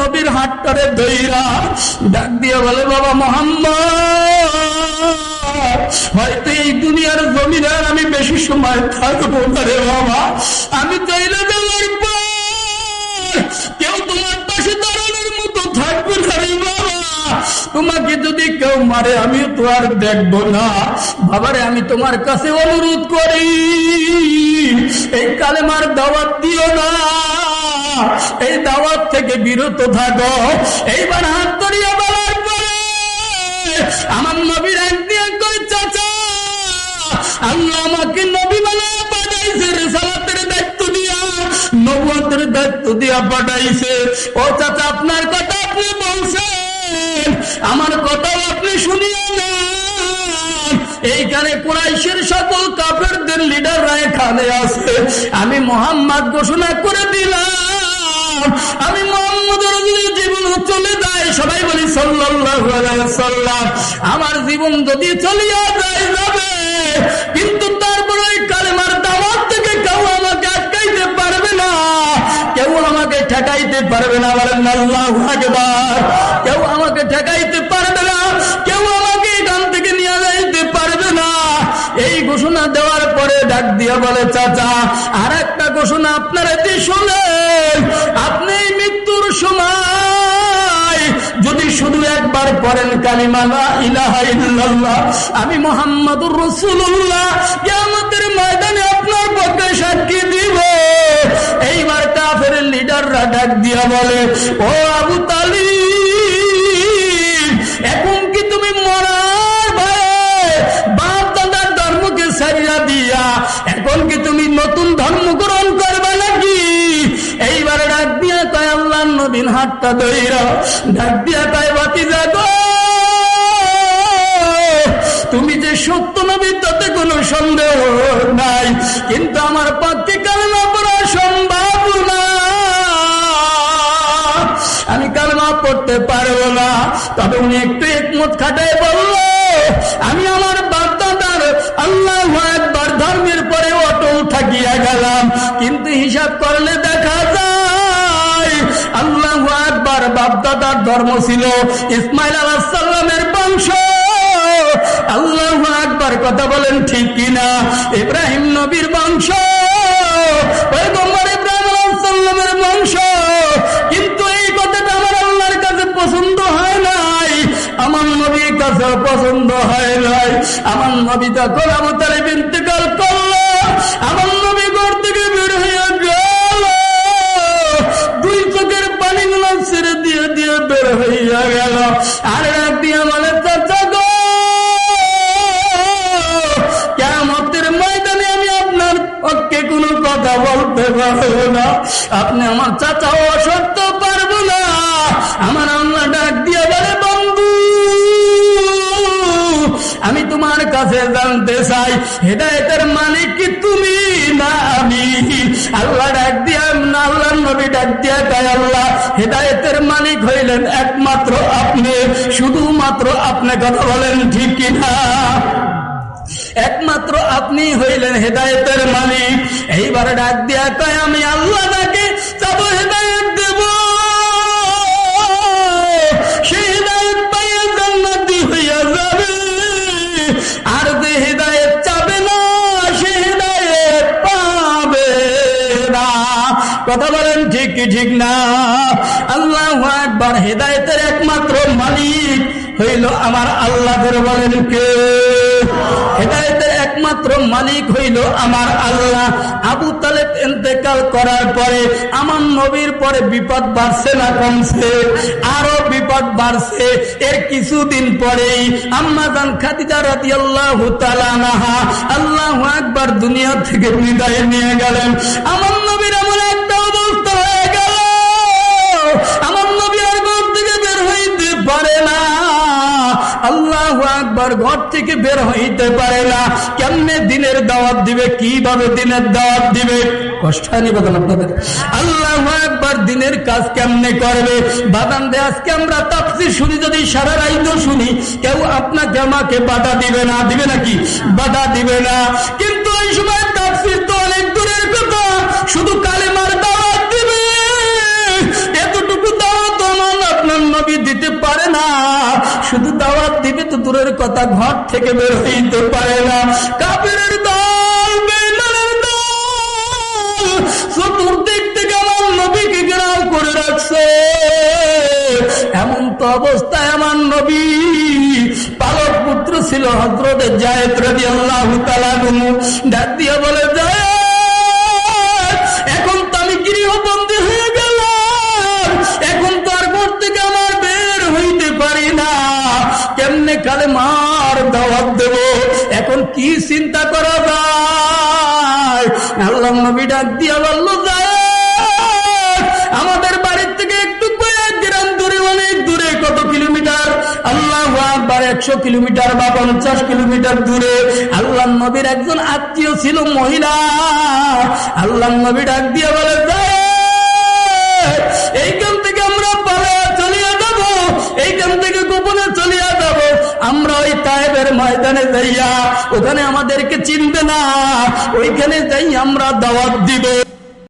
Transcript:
নবীর হাতটারে ধইরা ডাক দিয়ে বলে, বাবা মুহাম্মদ, হয়তো এই দুনিয়ার জমিনে আমি বেশি সময় থাকবো না রে বাবা, আমি চাইলে যাওয়ার পর কেউ তোমার পাশে দাঁড়ানোর মতো থাকবে না রে বাবা, তোমাকে যদি কেউ মারে আমিও তো আর দেখবো না। বাবারে, আমি তোমার কাছে অনুরোধ করি, এই কালেমার দাওয়াত দিও না, এই দাওয়াত থেকে বিরত থাকো। এইবার হাত ধরিয়া বলার পরে আমার নবীর একদিন কই, চাচা আল্লাহ আমাকে নবী বানায় পাঠাইছে, রিসালাতের দায়িত্ব দিয়া, নবুয়তের দায়িত্ব দিয়া পাঠাইছে। ও চাচা, আপনার কথা আপনি বলছেন, আমার কথাও আপনি শুনিয়ে নেন। এইখানে কুরাইশের সকল কাফেরদের লিডাররা এখানে আছে। আমি মুহাম্মদ ঘোষণা করে দিলাম, আমি মুহাম্মদের যদি জীবন চলে যায়, সবাই বলি সাল্লাল্লাহু আলাইহি ওয়াসাল্লাম, আমার জীবন যদি চলিয়া যায় যাবে, কিন্তু তারপরে ওই কালেমার দাওয়াত থেকে কেউ আমাকে আটকাইতে পারবে না, কেউ আমাকে ঠেকাইতে পারবে না। বলেন আল্লাহু আকবার। কেউ আমাকে ঠেকাইতে পারবে না, কেউ আমাকে এখান থেকে নিয়ে যাইতে পারবে না। এই ঘোষণা দেওয়ার পরে ডাক দিয়া বলে, চাচা আর একটা ঘোষণা আপনারা দিয়ে শোনেন, আপনি মৃত্যুর সময় যদি শুধু একবার পড়েন কালিমা লা ইলাহা ইল্লাল্লাহ, আমি মুহাম্মাদুর রাসূলুল্লাহ, কিয়ামতের ময়দানে আপনার পক্ষে সাক্ষী দিব। এইবার কাফের লিডাররা ডাক দিয়া বলে, ও আবু তালিব, এখন কি তুমি মরার ভয়ে বাপ দাদার ধর্মকে ছাড়িয়া দিয়া এখন কি তুমি নতুন ধর্ম গ্রহণ করবে নাকি? এইবার ডাক দিয়া কয়, আল্লাহর নবীর হাতটা ধইরা ডাক দিয়া কয়, ভাতিজা গো, তুমি যে সত্য নবী তাতে কোনো সন্দেহ নাই, কিন্তু আমার পক্ষে কালেমা পড়া সম্ভব না, আমি কালেমা পড়তে পারবো না। তবে উনি একটু একমত খাটায় বলল, আমি আমার বাপদাদার আল্লাহু আকবার ধর্মের পরে অটল থাকিয়া গেলাম, কিন্তু হিসাব করলে দেখা যায় আল্লাহু আকবার বাপদাদার ধর্ম ছিল ইসমাইল আলাইহিস সালামের বংশ। আল্লাহু আকবার, কথা বলেন ঠিক কিনা? ইব্রাহিম নবীর বংশ, পয়গম্বর ইব্রাহিম আলাইহিস সালামের বংশ। কিন্তু এই কথাটা আমার আল্লাহর কাছে পছন্দ হয় নাই, আমার নবীর কাছে পছন্দ হয় নাই। আমার নবী যখন আবু তালিব ইন্তেকাল করলো, আমার নবী ঘর থেকে বের হয়ে গেল, দুই চোখের পানিগুলো ছেড়ে দিয়ে দিয়ে বের হইয়া গেল। আর ডাক দিয়ে বলে, চাচা গো, কিয়ামতের ময়দানে আমি আপনার পক্ষে কোনো কথা বলতে পারবো না, আপনি আমার চাচা অসত্য পারবো না। আমার আল্লাহ ডাক দিয়ে বলে, বন্ধু, আমি তোমার কাছে জানতে চাই, হেদায়েতের মালিক কি তুমি না আমি? আল্লাহ ডাক দিয়া, আল্লাহ নবী ডাক দিয়া কয়, আল্লাহ হেদায়েতের মালিক হইলেন একমাত্র আপনি, শুধুমাত্র আপনি, কথা বলেন ঠিক কিনা? একমাত্র আপনি হইলেন হেদায়েতের মালিক। এইবার ডাক দিয়া কয়, আমি আল্লাহ তাকে যাব হেদায়েত দেব, সে হেদায়েত পাইয়া জান্নাতি হইয়া যাবে, আর যে হেদায়েত চাবে না সে হেদায়েত পাবে না। কথা বলেন ঠিক কি ঠিক না? আল্লাহু আকবার। হেদায়েতের একমাত্র মালিক হইল আমার আল্লাহ। বলেন কে? হেদায়েতের একমাত্র মালিক হইল আমার আল্লাহ। আবু তালেব ইন্তেকাল করার পরে আমার নবীর পরে বিপদ বাড়ছে না কমছে? আরো বিপদ বাড়ছে। এর কিছুদিন পরেই আম্মা জান খাদিজা রাদিয়াল্লাহু তাআলা আনহা, আল্লাহু আকবার, দুনিয়া থেকে বিদায় নিয়ে গেলেন। আমার নবীর এমন একটা অবস্থা হয়ে গেল, আমার নবী আর ঘর থেকে বের হইতে পারে না। আল্লাহু আকবার, ঘর থেকে বের হইতে পারে না। কেমনে দিনের দাওয়াত দিবে? কিভাবে দিনের দাওয়াত দিবে? কষ্ট হয়নি বাদান আপনাদের? আল্লাহু আকবার, দিনের কাজ কেমনে করবে? বাদান দে, আজকে আমরা তাফসীর শুনি, যদি সারা রাইতো শুনি, কেউ আপনাকে আমাকে বাধা দিবে না, দিবে নাকি? বাধা দিবে না। কিন্তু এই সময় তাফসীর তো অনেক দূরের কথা, শুধু কালেমার দাওয়াত দিবে, এতটুকু দাওয়াত দূরের কথা ঘর থেকে বের হইতে পারে না। কাফেরের দল, বেঈমানের দল চতুর্দিক থেকে আমার নবীকে ঘেরাও করে রাখছে। এমন তো অবস্থায় আমার নবী পালক পুত্র ছিল হযরত যায়েদ রাদিয়াল্লাহু তাআলা আনহু, ডাক দিয়ে বলে, যায়েদ, এখন তো আমি গৃহবন্দী হয়ে গেলাম, এখন তো আর ঘর থেকে আমার বের হইতে পারি না, কেমনে কালেমার দাওয়াত দেব, এখন কি চিন্তা করা যায়? আল্লাহর নবী ডাক দিয়ে বলল, যায়েদ, আমাদের বাড়ির থেকে একটু কয়েক গ্রাম দূরে, অনেক দূরে, কত কিলোমিটার? আল্লাহু আকবার, 100 কিলোমিটার বা 50 কিলোমিটার দূরে আল্লাহর নবীর একজন আত্মীয় ছিল, মহিলা। আল্লাহর নবী ডাক দিয়ে বলে, যায়েদ, এইখান থেকে আমরা পালায়া চলিয়া যাব, এইখান থেকে গোপনে চলিয়া যাব, আমরা ওই তায়েবের ময়দানে যাইয়া, ওখানে আমাদেরকে চিনবে না, ওইখানে যাই আমরা দাওয়াত দিব।